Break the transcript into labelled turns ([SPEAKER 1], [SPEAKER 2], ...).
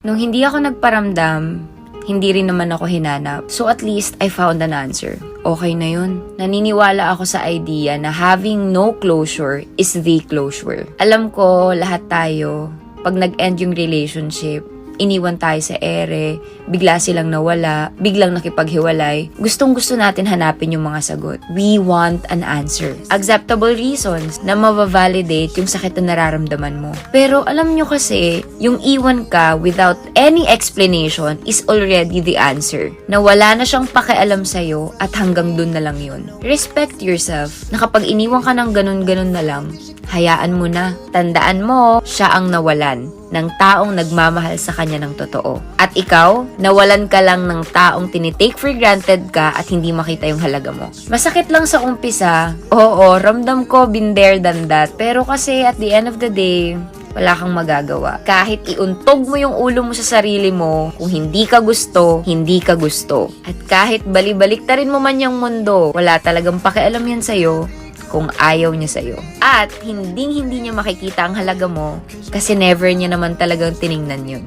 [SPEAKER 1] Nung hindi ako nagparamdam, hindi rin naman ako hinanap. So at least, I found an answer. Okay na yun. Naniniwala ako sa idea na having no closure is the closure. Alam ko, lahat tayo, pag nag-end yung relationship, iniwan tayo sa ere, bigla silang nawala, biglang nakipaghiwalay, gustong-gusto natin hanapin yung mga sagot. We want an answer. Acceptable reasons na mabavalidate yung sakit na nararamdaman mo. Pero alam nyo kasi, yung iwan ka without any explanation is already the answer. Na wala na siyang pakialam sa'yo at hanggang dun na lang yun. Respect yourself na kapag iniwan ka ng ganun-ganun na lang, hayaan mo na. Tandaan mo, siya ang nawalan ng taong nagmamahal sa kanya ng totoo. At ikaw, nawalan ka lang ng taong tinitake for granted ka at hindi makita yung halaga mo. Masakit lang sa umpisa. Oo, ramdam ko, been there than that. Pero kasi at the end of the day, wala kang magagawa. Kahit iuntog mo yung ulo mo sa sarili mo, kung hindi ka gusto, hindi ka gusto. At kahit bali-baliktarin mo man yung mundo, wala talagang pakialam yan sa'yo kung ayaw niya sa'yo. At hindi niya makikita ang halaga mo kasi never niya naman talagang tiningnan yun.